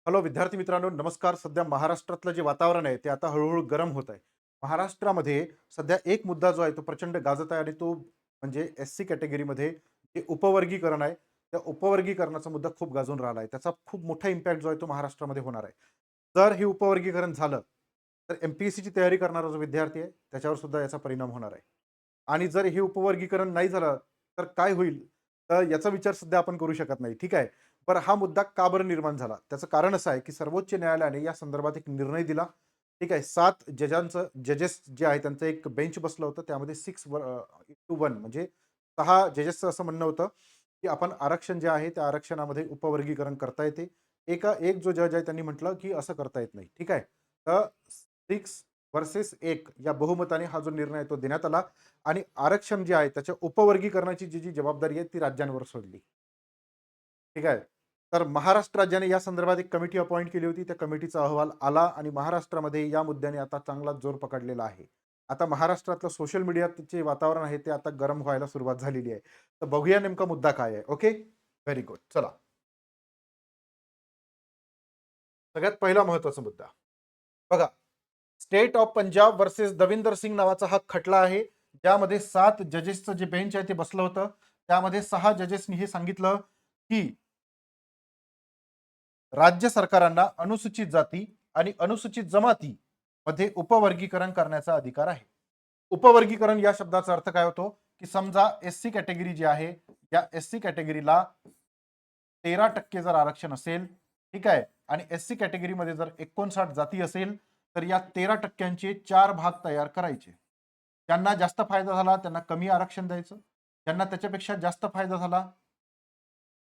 Hello विद्यार्थी मित्रांनो, नमस्कार. सध्या महाराष्ट्रातलं जे वातावरण आहे ते आता हळूहळू गरम होत आहे. महाराष्ट्रामध्ये सध्या एक मुद्दा जो आहे तो प्रचंड गाजत आहे आणि तो म्हणजे एस-सी कॅटेगरीमध्ये जे उपवर्गीकरण आहे, त्या उपवर्गीकरणाचा मुद्दा खूप गाजून राहिला आहे. त्याचा खूप मोठा इम्पॅक्ट जो आहे तो महाराष्ट्रामध्ये होणार आहे. जर हे उपवर्गीकरण झालं, तर एम-पी-एस-सीची तयारी करणारा जो विद्यार्थी आहे, त्याच्यावर सुद्धा याचा परिणाम होणार आहे. आणि जर हे उपवर्गीकरण नाही झालं, तर काय होईल? तर याचा विचार सध्या आपण करू शकत नाही. ठीक आहे. पण हा मुद्दा का बरं निर्माण झाला? त्याचं कारण असं आहे, की सर्वोच्च न्यायालयाने या संदर्भात एक निर्णय दिला. ठीक आहे. 7 जजेस जे आहे त्यांचं एक बेंच बसलं होतं. त्यामध्ये 6:1 म्हणजे 6 जजेसचं असं म्हणणं होतं, की आपण आरक्षण जे आहे त्या आरक्षणामध्ये उपवर्गीकरण करता येते. एक जो जज आहे त्यांनी म्हटलं, की असं करता येत नाही. ठीक आहे. तर 6 व्हर्सेस 1 या बहुमताने हा जो निर्णय आहे तो देण्यात आला आणि आरक्षण जे आहे त्याच्या उपवर्गीकरणाची जी जबाबदारी आहे ती राज्यांवर सोडली. ठीक आहे. तर महाराष्ट्र राज्याने या संदर्भात एक कमिटी अपॉइंट केली होती. त्या कमिटीचा अहवाल आला आणि महाराष्ट्रामध्ये या मुद्द्याने आता चांगलाच जोर पकडलेला आहे. आता महाराष्ट्रातलं सोशल मीडियाचे वातावरण आहे ते आता गरम व्हायला सुरुवात झालेली आहे. तर बघूया नेमका मुद्दा काय आहे. ओके. Very good. चला. सगळ्यात पहिला महत्त्वाचा मुद्दा. बघा, state of Punjab versus Davinder Singh नावाचा हा खटला आहे. ज्यामध्ये 7 जजेसचं जे बेंच आहे ते बसलं होतं. त्यामध्ये 6 जजेसनी हे सांगितलं, की राज्य सरकारांना अनुसूचित जाती आणि अनुसूचित जमाती मध्ये उपवर्गीकरण करण्याचा अधिकार आहे. उपवर्गीकरण या शब्दाचा अर्थ काय होतो, की समजा एस-सी कॅटेगरी जी आहे, या एस-सी कॅटेगरीला 13% जर आरक्षण असेल, ठीक आहे, आणि एस-सी कॅटेगरीमध्ये जर 59 जाती असेल, तर या 13%चे 4 भाग तयार करायचे. ज्यांना जास्त फायदा झाला त्यांना कमी आरक्षण द्यायचं. ज्यांना त्याच्यापेक्षा जास्त फायदा झाला,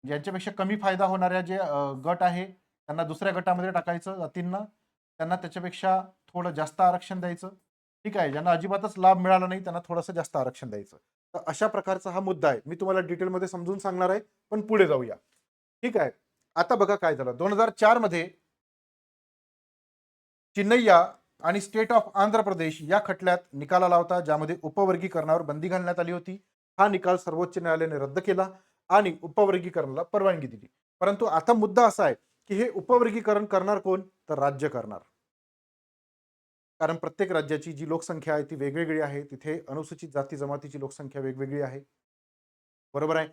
ज्यांच्यापेक्षा कमी फायदा होणाऱ्या जे गट आहे त्यांना दुसऱ्या गटामध्ये टाकायचं जातींना. त्यांना त्याच्यापेक्षा थोडं जास्त आरक्षण द्यायचं. ठीक आहे. ज्यांना अजिबातच लाभ मिळाला नाही त्यांना थोडंसं जास्त आरक्षण द्यायचं. तर अशा प्रकारचा हा मुद्दा आहे. मी तुम्हाला डिटेलमध्ये समजून सांगणार आहे, पण पुढे जाऊया. ठीक आहे. आता बघा काय झालं. 2004 मध्ये चिन्नैया आणि स्टेट ऑफ आंध्र प्रदेश या खटल्यात निकाल आला होता, ज्यामध्ये उपवर्गीकरणावर बंदी घालण्यात आली होती. हा निकाल सर्वोच्च न्यायालयाने रद्द केला आणि उपवर्गीकरणाला परवानगी दिली. परंतु आता मुद्दा असा आहे, की हे उपवर्गीकरण करणार कोण? तर राज्य करणार. कारण प्रत्येक राज्याची जी लोकसंख्या आहे ती वेगवेगळी आहे. तिथे अनुसूचित जाती जमातीची लोकसंख्या वेगवेगळी आहे. बरोबर आहे.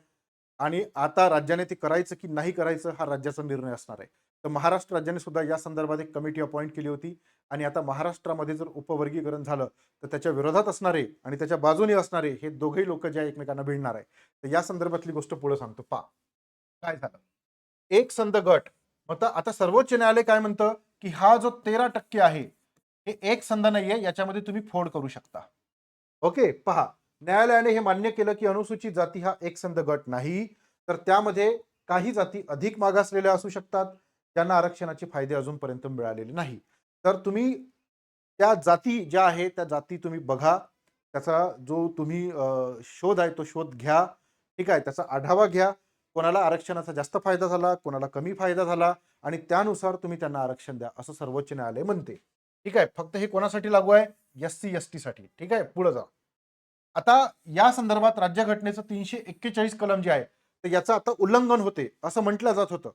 आणि आता राज्याने ते करायचं की नाही करायचं हा राज्याचा निर्णय असणार आहे. तर महाराष्ट्र राज्याने सुद्धा या संदर्भात एक कमिटी अपॉइंट केली होती आणि आता महाराष्ट्रामध्ये जर उपवर्गीकरण झालं तर त्याच्या विरोधात असणारे आणि त्याच्या बाजूने असणारे हे दोघेही लोक जे आहे एकमेकांना भिडणार आहे. तर या संदर्भातली गोष्ट पुढे सांगतो. पहा काय झालं. एक संध गट मग आता सर्वोच्च न्यायालय काय म्हणतं, की हा जो 13% आहे, हे एक संध नाहीये, याच्यामध्ये तुम्ही फोड करू शकता. ओके. पहा, न्यायालयाने हे मान्य केलं, की अनुसूचित जाती हा एकसंध गट नाही, तर त्यामध्ये काही जाती अधिक मागासलेल्या असू शकतात, ज्यांना आरक्षणाचे फायदे अजूनपर्यंत मिळालेले नाही. तर तुम्ही त्या जाती ज्या आहेत, त्या जाती तुम्ही बघा. त्याचा जो तुम्ही शोध आहे, तो शोध घ्या. ठीक आहे. त्याचा आढावा घ्या. कोणाला आरक्षणाचा जास्त फायदा झाला, कोणाला कमी फायदा झाला आणि त्यानुसार तुम्ही त्यांना आरक्षण द्या, असं सर्वोच्च न्यायालय म्हणते. ठीक आहे. फक्त हे कोणासाठी लागू आहे? एस-सी, एस-टीसाठी. ठीक आहे. पुढे जा. आता या संदर्भात राज्यघटनेचं 341 कलम जे आहे, तर याचं आता उल्लंघन होते, असं म्हटलं जात होतं,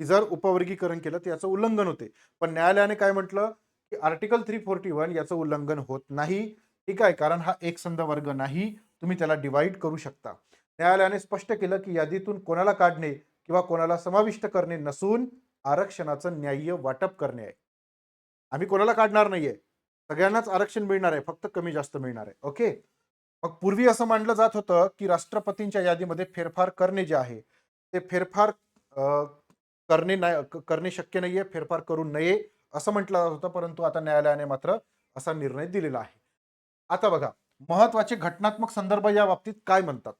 की जर उपवर्गीकरण केलं तर याचं उल्लंघन होते. पण न्यायालयाने काय म्हटलं, की आर्टिकल 341 याचं उल्लंघन होत नाही. ठीक आहे. कारण हा एकसंध वर्ग नाही. तुम्ही त्याला डिवाइड करू शकता. न्यायालयाने स्पष्ट केलं, की यादीतून कोणाला काढणे किंवा कोणाला समाविष्ट करणे नसून आरक्षणाचं न्याय्य वाटप करणे आहे. आम्ही कोणाला काढणार नाहीये. सगळ्यांनाच आरक्षण मिळणार आहे. फक्त कमी जास्त मिळणार आहे. ओके. मग पूर्वी असं मानलं जात होतं, की राष्ट्रपतींच्या यादीमध्ये फेरफार करणे जे आहे, ते फेरफार अ, करणे शक्य नाहीये, फेरफार करू नये असं म्हटलं जात होतं. परंतु आता न्यायालयाने मात्र असा निर्णय दिलेला आहे. आता बघा, महत्त्वाचे घटनात्मक संदर्भ या बाबतीत काय म्हणतात?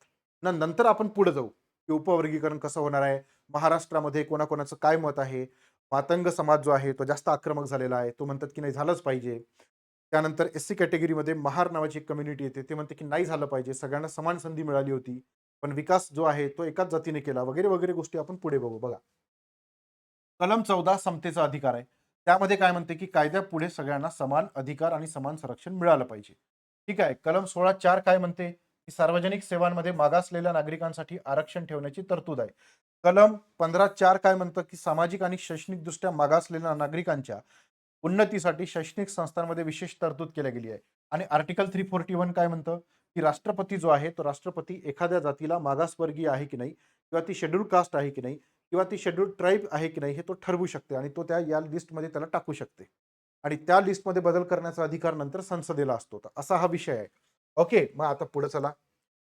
नंतर आपण पुढे जाऊ, की उपवर्गीकरण कसं होणार आहे? महाराष्ट्रामध्ये कोणाकोणाचं काय मत आहे? मातंग समाज जो आहे तो जास्त आक्रमक झालेला आहे. तो म्हणतात, की नाही झालंच पाहिजे. त्यानंतर एस-सी कॅटेगरीमध्ये महार नावाची एक कम्युनिटी येते. ते म्हणते, की नाही झालं पाहिजे. सगळ्यांना समान संधी मिळाली होती. पण विकास जो आहे तो एकाच जातीने केला वगैरे, वगैरे गोष्टी आपण पुढे बघू. बघा. कलम 14 समतेचा अधिकार आहे. त्यामध्ये काय म्हणते, की कायद्यापुढे सगळ्यांना समान अधिकार आणि समान संरक्षण मिळालं पाहिजे. ठीक आहे. कलम 16 4 काय म्हणते, की सार्वजनिक सेवांमध्ये मागासलेल्या नागरिकांसाठी आरक्षण ठेवण्याची तरतूद आहे. कलम 15(4) काय म्हणतं, की सामाजिक आणि शैक्षणिकदृष्ट्या मागासलेल्या नागरिकांच्या उन्नतीसाठी शैक्षणिक संस्थांमध्ये विशेष तरतूद केली गेली आहे. आणि आर्टिकल 341 काय म्हणतं, की राष्ट्रपती जो आहे तो राष्ट्रपती एखाद्या जातीला मागासवर्गीय आहे की नाही, किंवा ती शेड्यूल्ड कास्ट आहे की नाही, किंवा ती शेड्यूल्ड ट्राईब आहे की नाही, हे तो ठरवू शकते आणि तो त्या या लिस्टमध्ये त्याला टाकू शकते. आणि त्या लिस्टमध्ये बदल करण्याचा अधिकार नंतर संसदेला असतो. तर असा हा विषय आहे. ओके, मग आता पुढे चला.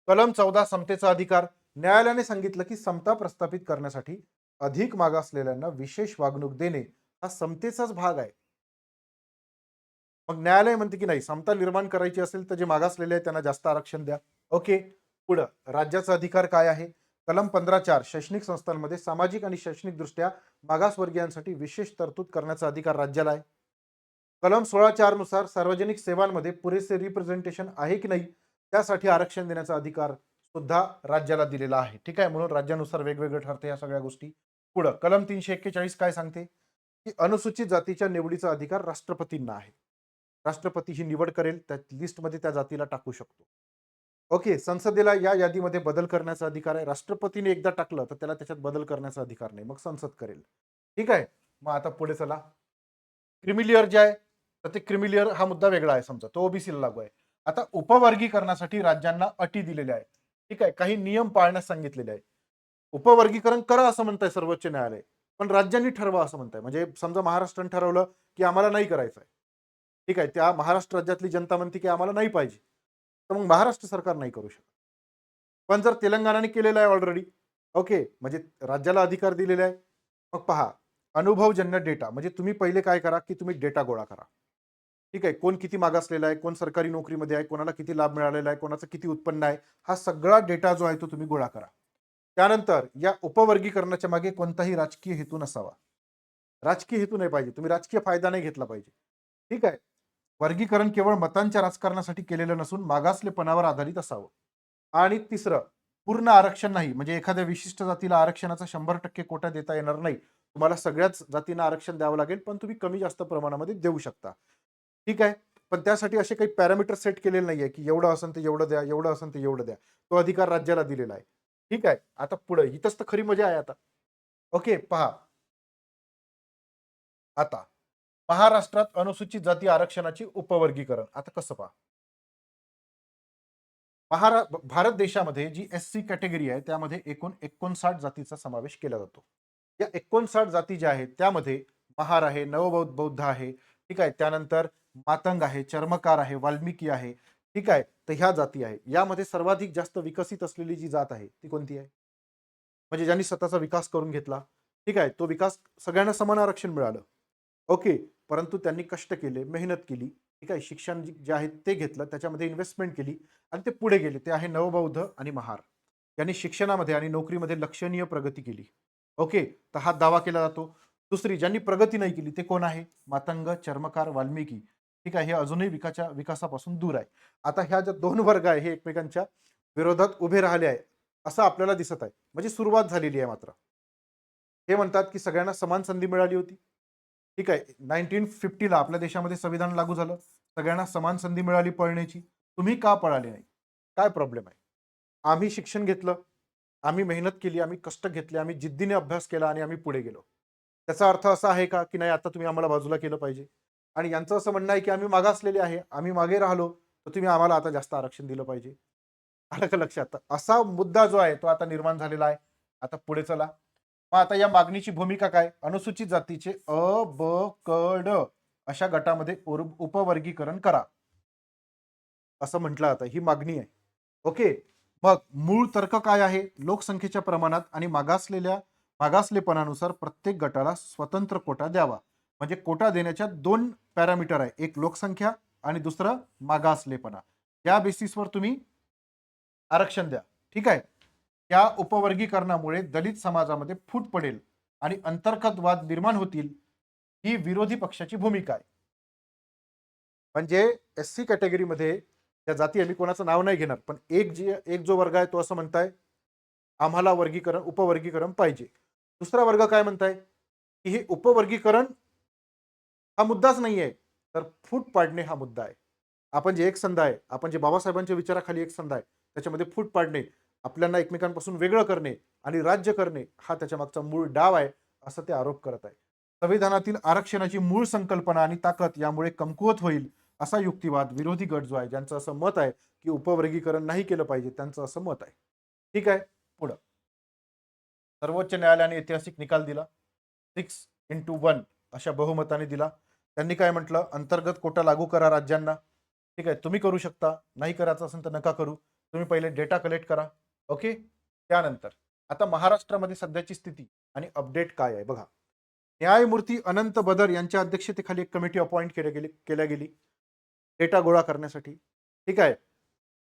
कलम 14 समतेचा अधिकार. न्यायालयाने सांगितलं की समता प्रस्थापित करण्यासाठी अधिक मागासलेल्यांना विशेष वागणूक देणे हा समतेचाच भाग आहे. मग न्यायालय म्हणते की नाही, समता निर्माण करायची असेल तर जे मागासलेले आहेत त्यांना जास्त आरक्षण द्या. ओके, पुढं राज्याचा अधिकार काय आहे? कलम 15(4) शैक्षणिक संस्थांमध्ये सामाजिक आणि शैक्षणिक दृष्ट्या मागासवर्गीयांसाठी विशेष तरतूद करण्याचा अधिकार राज्याला आहे. कलम 16(4) नुसार सार्वजनिक सेवांमध्ये पुरेसे रिप्रेझेंटेशन आहे की नाही त्यासाठी आरक्षण देण्याचा अधिकार सुद्धा राज्याला दिलेला आहे. ठीक आहे, म्हणून राज्यानुसार वेगवेगळं ठरते या सगळ्या गोष्टी. पुढं कलम 341 काय सांगते, की अनुसूचित जातीच्या निवडीचा अधिकार राष्ट्रपतींना आहे. राष्ट्रपती ही निवड करेल, त्या लिस्टमध्ये त्या जातीला टाकू शकतो. ओके, संसदेला या यादीमध्ये बदल करण्याचा अधिकार आहे. राष्ट्रपतीने एकदा टाकलं तर त्याला त्याच्यात बदल करण्याचा अधिकार नाही, मग संसद करेल. ठीक आहे, मग आता पुढे चला. क्रिमिलियर जे आहे, तर ते क्रिमिलियर हा मुद्दा वेगळा आहे, समजा तो ओबीसीला लागू आहे. आता उपवर्गीकरणासाठी राज्यांना अटी दिलेल्या आहेत. ठीक आहे, काही नियम पाळण्यास सांगितलेले आहे. उपवर्गीकरण करा असं म्हणतंय सर्वोच्च न्यायालय, पण राज्यांनी ठरवा असं म्हणतंय. म्हणजे समजा महाराष्ट्राने ठरवलं की आम्हाला नाही करायचं आहे. ठीक आहे, त्या महाराष्ट्र राज्यातली जनता म्हणते की आम्हाला नाही पाहिजे, तर मग महाराष्ट्र सरकार नाही करू शकत. पण जर तेलंगणाने केलेलं आहे ऑलरेडी, ओके, म्हणजे राज्याला अधिकार दिलेले आहे. मग पहा, अनुभवजन्य डेटा म्हणजे तुम्ही पहिले काय करा, की तुम्ही डेटा गोळा करा. ठीक आहे, कोण किती मागासलेला आहे, कोण सरकारी नोकरीमध्ये आहे, कोणाला किती लाभ मिळालेला आहे, कोणाचं किती उत्पन्न आहे, हा सगळा डेटा जो आहे तो तुम्ही गोळा करा. त्यानंतर या उपवर्गीकरणाच्या मागे कोणताही राजकीय हेतू नसावा. राजकीय हेतू नाही पाहिजे, तुम्ही राजकीय फायदा नाही घेतला पाहिजे. ठीक आहे, वर्गीकरण केवळ मतांच्या राजकारणासाठी केलेलं नसून मागासलेपणावर आधारित असावं. आणि तिसरं, पूर्ण आरक्षण नाही, म्हणजे एखाद्या विशिष्ट जातीला आरक्षणाचा 100% कोटा देता येणार नाही. तुम्हाला सगळ्याच जातींना आरक्षण द्यावं लागेल, पण तुम्ही कमी जास्त प्रमाणामध्ये देऊ शकता. ठीक आहे, पण त्यासाठी असे काही पॅरामीटर सेट केलेले नाहीये, की एवढं असेल तर एवढं द्या, एवढं असेल तर एवढं द्या. तो अधिकार राज्याला दिलेला आहे. ठीक आहे, आता पुढे इथंच तर खरी मजा आहे आता. ओके, पहा आता महाराष्ट्रात अनुसूचित जाती आरक्षणाची उपवर्गीकरण आता कसं पहा. भारत देशामध्ये जी एससी कॅटेगरी आहे त्यामध्ये एकूण 59 जातीचा समावेश केला जातो. या 59 जाती ज्या आहेत त्यामध्ये महार आहे, नवबौद्ध बौद्ध आहे, ठीक आहे, त्यानंतर मातंग आहे, चर्मकार आहे, वाल्मिकी आहे. ठीक आहे, तर ह्या जाती आहे. यामध्ये सर्वाधिक जास्त विकसित असलेली जी जात आहे ती कोणती आहे? म्हणजे ज्यांनी स्वतःचा विकास करून घेतला. ठीक आहे, तो विकास सगळ्यांना समान आरक्षण मिळालं. ओके, परंतु त्यांनी कष्ट केले, मेहनत केली. ठीक आहे, शिक्षण जे आहे ते घेतलं, त्याच्यामध्ये इन्व्हेस्टमेंट केली आणि ते पुढे गेले. ते आहे नवबौद्ध आणि महार. यांनी शिक्षणामध्ये आणि नोकरीमध्ये लक्षणीय प्रगती केली. ओके, तर हा दावा केला जातो. दुसरी ज्यांनी प्रगती नाही केली ते कोण आहे? मातंग, चर्मकार, वाल्मिकी. ठीक आहे, हे अजूनही विकासापासून दूर आहे. आता ह्या ज्या दोन वर्ग आहे हे एकमेकांच्या विरोधात उभे राहिले आहे असं आपल्याला दिसत आहे. म्हणजे सुरुवात झालेली आहे मात्र. हे म्हणतात की सगळ्यांना समान संधी मिळाली होती. ठीक आहे, 1950 ला आपल्या देशामध्ये संविधान लागू झालं. सगळ्यांना समान संधी मिळाली पळण्याची. तुम्ही का पळाले नाही? काय प्रॉब्लेम आहे? आम्ही शिक्षण घेतलं, आम्ही मेहनत केली, आम्ही कष्ट घेतले, आम्ही जिद्दीने अभ्यास केला आणि आम्ही पुढे गेलो. त्याचा अर्थ असा आहे का, की नाही आता तुम्ही आम्हाला बाजूला केलं पाहिजे? आणि यांचं असं म्हणणं आहे, की आम्ही मागासलेले आहे, आम्ही मागे राहिलो, तर तुम्ही आम्हाला आता जास्त आरक्षण दिलं पाहिजे. आलं का लक्षात? असा मुद्दा जो आहे तो आता निर्माण झालेला आहे. आता पुढे चला. मग आता या मागणीची भूमिका काय? अनुसूचित जातीचे अ, ब, क, ड अशा गटामध्ये उपवर्गीकरण करा. असं म्हटलं जातं. ही मागणी आहे. ओके. मग मूळ तर्क काय आहे? लोकसंख्येच्या प्रमाणात आणि मागासलेपणानुसार प्रत्येक गटाला स्वतंत्र कोटा द्यावा. म्हणजे कोटा देण्याच्या 2 पॅरामीटर आहे. एक लोकसंख्या आणि दुसरं मागासलेपणा. या बेसिसवर तुम्ही आरक्षण द्या. ठीक आहे. या उपवर्गीकरणामुळे दलित समाजामध्ये फूट पडेल आणि अंतर्गत वाद निर्माण होतील. ही विरोधी पक्षाची भूमिका आहे. म्हणजे एससी कॅटेगरीमध्ये त्या जाती आम्ही कोणाचं नाव नाही घेणार, पण एक जो वर्ग आहे तो असं म्हणताय, आम्हाला उपवर्गीकरण पाहिजे. दुसरा वर्ग काय म्हणताय, की हे उपवर्गीकरण हा मुद्दाच नाहीये, तर फूट पाडणे हा मुद्दा आहे. आपण जे एकसंध आहे, आपण जे बाबासाहेबांच्या विचाराखाली एकसंध आहे, त्याच्यामध्ये फूट पाडणे, आपल्याला एकमेकांपासून वेगळं करणे आणि राज्य करणे हा त्याच्या मागचा मूळ डाव आहे, असं ते आरोप करत आहे. संविधानातील आरक्षणाची मूळ संकल्पना आणि ताकद यामुळे कमकुवत होईल, असा युक्तिवाद विरोधी गट जो आहे, ज्यांचं असं मत आहे की उपवर्गीकरण नाही केलं पाहिजे, त्यांचं असं मत आहे. ठीक आहे. पुढं सर्वोच्च न्यायालयाने ऐतिहासिक निकाल दिला. 6-1 अशा बहुमताने दिला. त्यांनी काय म्हटलं, अंतर्गत कोटा लागू करा राज्यांना. ठीक आहे, तुम्ही करू शकता, नाही करायचं असेल तर नका करू. तुम्ही पहिले डेटा कलेक्ट करा. ओके. त्यानंतर आता महाराष्ट्रामध्ये सध्याची स्थिती आणि अपडेट काय आहे बघा. न्यायमूर्ती अनंत बदर यांच्या अध्यक्षतेखाली एक कमिटी अपॉइंट केल्या गेली डेटा गोळा करण्यासाठी. ठीक आहे.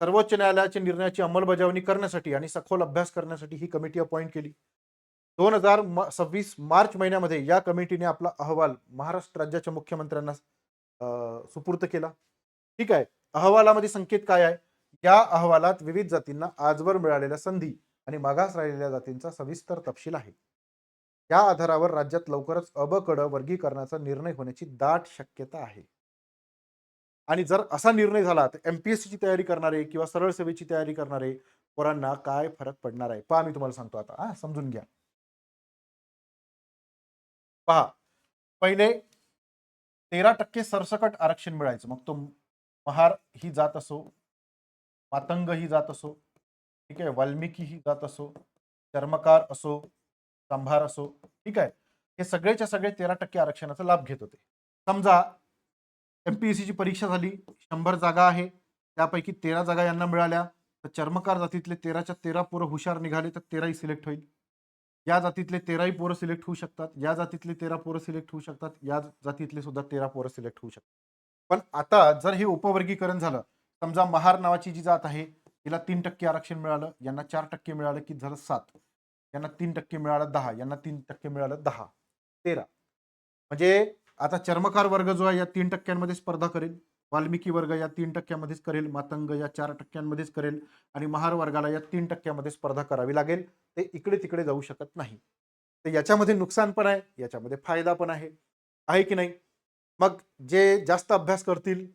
सर्वोच्च न्यायालयाच्या निर्णयाची अंमलबजावणी करण्यासाठी आणि सखोल अभ्यास करण्यासाठी ही कमिटी अपॉइंट केली. 2026 मार्च महिन्यामध्ये या कमिटीने आपला अहवाल महाराष्ट्र राज्याच्या मुख्यमंत्र्यांना सुपूर्द केला. ठीक आहे. अहवालामध्ये संकेत काय आहे, या अहवालात विविध जातींना आजवर मिळालेल्या संधी आणि मागास राहिलेल्या जातींचा सविस्तर तपशील आहे. या आधारावर राज्यात लवकरच अ ब क ड वर्गीकरणाचा निर्णय होण्याची दाट शक्यता आहे. आणि जर असा निर्णय झाला तर एमपीएससीची तयारी करणारे किंवा सरळ सेवेची तयारी करणारे पोरांना काय फरक पडणार आहे, पहा मी तुम्हाला सांगतो आता, समजून घ्या. पहा, पहिले 13% सरसकट आरक्षण मिळायचं, मग तो महार ही जात असो, मातंग ही जात असो, ठीक आहे, वाल्मिकी ही जात असो, चर्मकार असो, सांभार असो. ठीक आहे, हे सगळेच्या सगळे 13% आरक्षणाचा लाभ घेत होते. समजा एमपीएससीची परीक्षा झाली, 100 जागा आहे, त्यापैकी 13 जागा यांना मिळाल्या, तर चर्मकार जातीतले 13च्या 13 पोरं हुशार निघाले तर 13ही सिलेक्ट होईल. या जातीतले 13ही पोरं सिलेक्ट होऊ शकतात, या जातीतले 13 पोरं सिलेक्ट होऊ शकतात, या जातीतले सुद्धा 13 पोरं सिलेक्ट होऊ शकतात. पण आता जर हे उपवर्गीकरण झालं, समजा महार नावाची जी जात आहे, तिला 3% आरक्षण मिळालं, यांना 4% मिळालं, की झालं 7, यांना 3% मिळालं 10, यांना 3% मिळालं 10, 13. म्हणजे आता चर्मकार वर्ग जो आहे या 3% स्पर्धा करेल, वाल्मिकी वर्ग या 3% करेल, मातंग या 4% करेल आणि महार वर्गाला या 3% स्पर्धा करावी लागेल. ते इकडे तिकडे जाऊ शकत नाही. तर याच्यामध्ये नुकसान पण आहे, याच्यामध्ये फायदा पण आहे की नाही. मग जे जास्त अभ्यास करतील,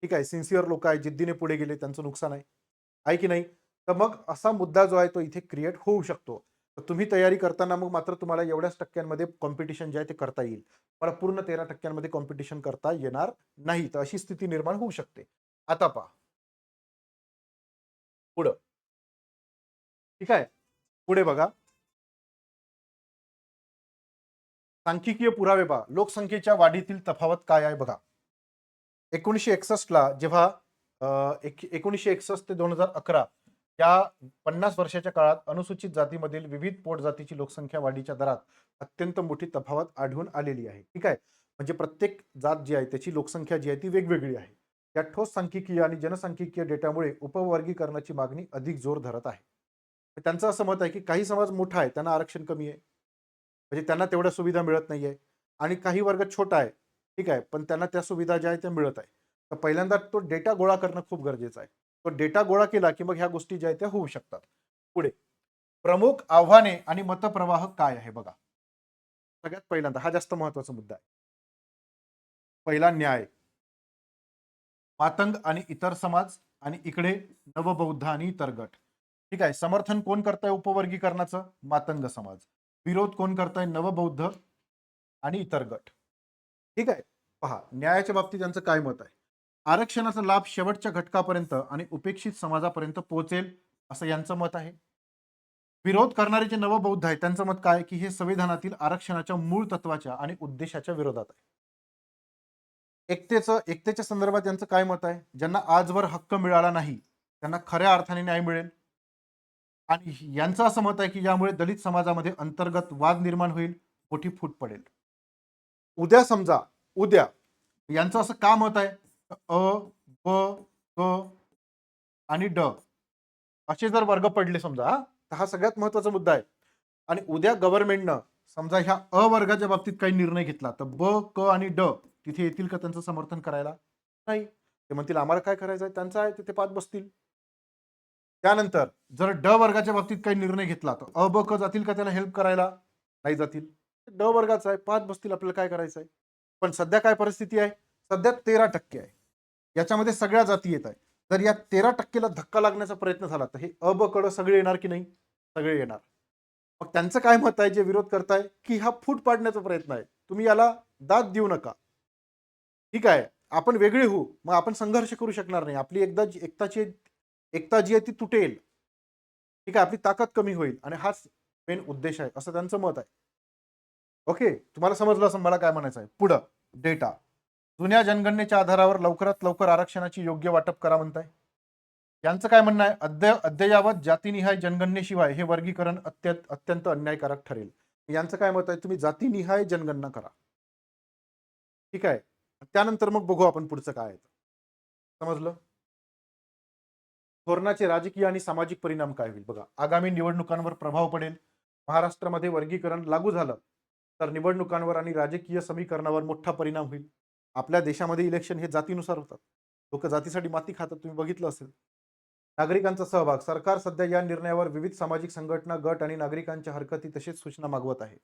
ठीक आहे, सिन्सिअर लोक आहे, जिद्दीने पुढे गेले, त्यांचं नुकसान आहे की नाही. तर मग असा मुद्दा जो आहे तो इथे क्रिएट होऊ शकतो. तर तुम्ही तयारी करताना मग मात्र तुम्हाला एवढ्याच टक्क्यांमध्ये कॉम्पिटिशन जे आहे ते करता येईल, मला पूर्ण 13% कॉम्पिटिशन करता येणार नाही. तर अशी स्थिती निर्माण होऊ शकते. आता पहा पुढं. ठीक आहे, पुढे बघा. सांख्यिकीय पुरावे पहा, लोकसंख्येच्या वाढीतील तफावत काय आहे बघा. 1961 ला जेव्हा 1961 ते 2011 या 50 वर्षाच्या काळात अनुसूचित जातीमधील विविध पोट जातीची लोकसंख्या वाढीच्या दरात अत्यंत मोठी तफावत आढळून आलेली आहे. ठीक आहे, म्हणजे प्रत्येक जात जी आहे त्याची लोकसंख्या जी आहे ती वेगवेगळी आहे. या ठोस सांख्यिकीय आणि जनसांख्यिकीय डेटामुळे उपवर्गीकरणाची मागणी अधिक जोर धरत आहे. त्यांचं असं मत आहे की काही समाज मोठा आहे, त्यांना आरक्षण कमी आहे, म्हणजे त्यांना तेवढ्या सुविधा मिळत नाहीये, आणि काही वर्ग छोटा आहे, ठीक आहे, पण त्यांना त्या सुविधा ज्या आहेत त्या मिळत आहे. तर पहिल्यांदा तो डेटा गोळा करणं खूप गरजेचं आहे. तो डेटा गोळा केला की मग ह्या गोष्टी ज्या आहेत त्या होऊ शकतात. पुढे प्रमुख आव्हाने आणि मतप्रवाह काय आहे बघा. सगळ्यात पहिल्यांदा हा जास्त महत्वाचा मुद्दा आहे. पहिला न्याय, मातंग आणि इतर समाज, आणि इकडे नवबौद्ध आणि इतर गट. ठीक आहे, समर्थन कोण करताय उपवर्गीकरणाचं, मातंग समाज. विरोध कोण करताय, नवबौद्ध आणि इतर गट. ठीक आहे. पहा, न्यायाच्या बाबतीत त्यांचं काय मत आहे. आरक्षणाचा लाभ शेवटच्या घटकापर्यंत आणि उपेक्षित समाजापर्यंत पोहोचेल, असं यांचं मत आहे. विरोध करणारे जे नवबौद्ध आहेत त्यांचं मत काय, की हे संविधानातील आरक्षणाच्या मूळ तत्वाच्या आणि उद्देशाच्या विरोधात आहे. एकतेच्या संदर्भात यांचं काय मत आहे, ज्यांना आजवर हक्क मिळाला नाही त्यांना खऱ्या अर्थाने न्याय मिळेल. आणि यांचं असं मत आहे की यामुळे दलित समाजामध्ये अंतर्गत वाद निर्माण होईल, मोठी फूट पडेल. उद्या समजा, उद्या यांचं असं का मत आहे, अ ब क आणि ड असे जर वर्ग पडले समजा, तर हा सगळ्यात महत्वाचा मुद्दा आहे. आणि उद्या गव्हर्नमेंटनं समजा ह्या अ वर्गाच्या बाबतीत काही निर्णय घेतला, तर ब क आणि ड तिथे येतील का त्यांचं समर्थन करायला? नाही. ते म्हणतील आम्हाला काय करायचं आहे, त्यांचं आहे तिथे पाच बसतील. त्यानंतर जर ड वर्गाच्या बाबतीत काही निर्णय घेतला, तर अ ब क जातील का त्याला हेल्प करायला? नाही जातील. ड वर्गाचा आहे, पाच बसतील, आपल्याला काय करायचं आहे. पण सध्या काय परिस्थिती आहे, सध्या 13% आहे. याच्यामध्ये सगळ्या जाती येत आहे. जर या 13% धक्का लागण्याचा प्रयत्न झाला तर हे अ ब क ड सगळे येणार की नाही? सगळे येणार. मग त्यांचं काय मत आहे जे विरोध करताय, की हा फूट पाडण्याचा प्रयत्न आहे. तुम्ही याला दाद देऊ नका. ठीक आहे. आपण वेगळे होऊ. मग आपण संघर्ष करू शकणार नाही. आपली एकता जी आहे ती तुटेल. ठीक आहे. आपली ताकद कमी होईल आणि हाच मेन उद्देश आहे, असं त्यांचं मत आहे. ओके. तुम्हाला समजलं असेल मला काय म्हणायचं आहे. पुढं डेटा. जुन्या जनगणनेच्या आधारावर लवकरात लवकर आरक्षणाची योग्य वाटप करा म्हणताय. यांचं काय म्हणणं आहे? अद्ययावत जातीनिहाय जनगणनेशिवाय हे वर्गीकरण अत्यंत अन्यायकारक ठरेल. यांचं काय मत आहे? तुम्ही जातीनिहाय जनगणना करा. ठीक आहे. त्यानंतर मग बघू आपण पुढचं काय आहे. समजलं? धोरणाचे राजकीय आणि सामाजिक परिणाम काय होईल बघा. आगामी निवडणुकांवर प्रभाव पडेल. महाराष्ट्रामध्ये वर्गीकरण लागू झालं तर निवडणुकांवर आणि राजकीय समीकरणावर मोठा परिणाम होईल. आपल्या देशामध्ये इलेक्शन हे जातीनुसार होतात. लोक जातीसाठी माती खातात, तुम्ही बघितलं असेल. नागरिकांचा सहभाग. सरकार सध्या या निर्णयावर विविध सामाजिक संघटना, गट आणि नागरिकांच्या हरकती तसेच सूचना मागवत आहे.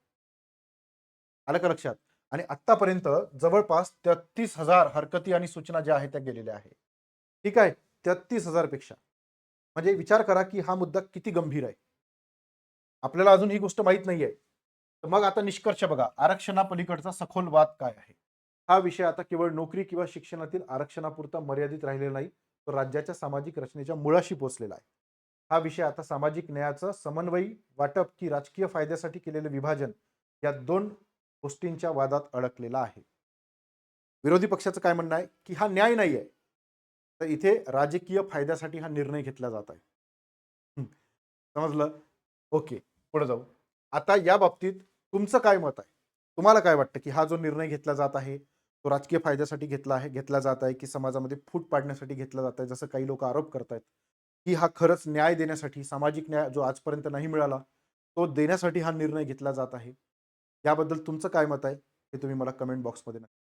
आलं का लक्षात? आणि आतापर्यंत जवळपास 33,000 हरकती आणि सूचना ज्या आहेत त्या गेलेल्या आहेत. ठीक आहे. 33,000 पेक्षा. म्हणजे विचार करा की हा मुद्दा किती गंभीर आहे. आपल्याला अजून ही गोष्ट माहीत नाहीये. तर मग आता निष्कर्ष बघा. आरक्षणापलीकडचा सखोल वाद काय आहे? हा विषय आता केवळ नोकरी किंवा शिक्षणातील आरक्षणापुरता मर्यादित राहिलेला नाही. तो राज्याच्या सामाजिक रचनेच्या मुळाशी पोहोचलेला आहे. हा विषय आता सामाजिक न्यायाचं समन्वयी वाटप की राजकीय फायद्यासाठी केलेलं विभाजन या 2 गोष्टींच्या वादात अडकलेला आहे. विरोधी पक्षाचं काय म्हणणं आहे, की हा न्याय नाहीये. तर इथे राजकीय फायद्यासाठी हा निर्णय घेतला जात आहे. हं, समजलं? ओके. पुढे जाऊ. आता या बाबतीत तुमचं काय मत आहे? तुम्हाला काय वाटतं, की हा जो निर्णय घेतला जात आहे, तो राजकीय फायद्यासाठी घेतला जात आहे, की समाजामध्ये फूट पाडण्यासाठी घेतला जात आहे? जसं काही लोकं आरोप करतायत, की हा खरंच न्याय देण्यासाठी, सामाजिक न्याय जो आजपर्यंत नाही मिळाला, तो देण्यासाठी हा निर्णय घेतला जात आहे. याबद्दल तुमचं काय मत आहे? हे तुम्ही मला कमेंट बॉक्समध्ये नक्की.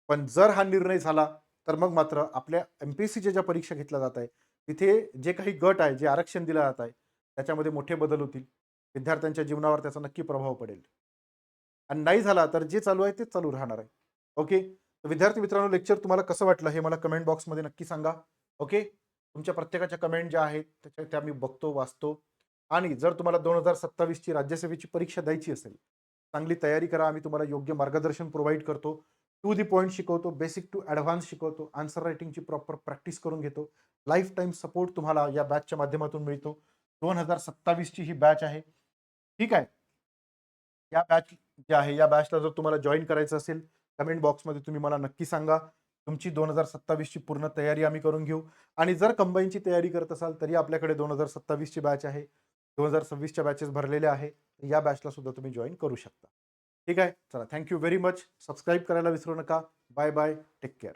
पण जर हा निर्णय झाला, तर मग मात्र आपल्या एम-पी-एस-सीच्या ज्या परीक्षा घेतल्या जात आहे, तिथे जे काही गट आहे, जे आरक्षण दिलं जात आहे, त्याच्यामध्ये मोठे बदल होतील. विद्यार्थ्यांच्या जीवनावर त्याचा नक्की प्रभाव पडेल. आणि नाही झाला तर जे चालू आहे तेच चालू राहणार आहे. ओके. तर विद्यार्थी मित्रांनो, लेक्चर तुम्हाला कसं वाटलं हे मला कमेंट बॉक्समध्ये नक्की सांगा. ओके. तुमच्या प्रत्येकाच्या कमेंट ज्या आहेत त्या मी बघतो, वाचतो. आणि जर तुम्हाला 2027 ची राज्यसेवेची परीक्षा द्यायची असेल, चांगली तयारी करा. आम्ही तुम्हाला योग्य मार्गदर्शन प्रोव्हाईड करतो. टू दी पॉइंट शिकवतो, बेसिक टू ॲडव्हान्स शिकवतो, आन्सर रायटिंगची प्रॉपर प्रॅक्टिस करून घेतो. लाईफ टाईम सपोर्ट तुम्हाला या बॅचच्या माध्यमातून मिळतो. 2027 ची ही बॅच आहे. ठीक आहे. या बॅच जे आहे, या बॅचला जर तुम्हाला जॉइन करायचं असेल, कमेंट बॉक्समध्ये तुम्ही मला नक्की सांगा. तुमची 2027 ची पूर्ण तयारी आम्ही करून घेऊ. आणि जर कंबाईनची तयारी करत असाल, तरी आपल्याकडे 2027 ची बॅच आहे. 2026 च्या बॅचेस भरलेल्या आहे. या बॅचला सुद्धा तुम्ही जॉइन करू शकता. ठीक आहे. चला, thank you very much. Subscribe करायला विसरू नका. Bye bye. Take care.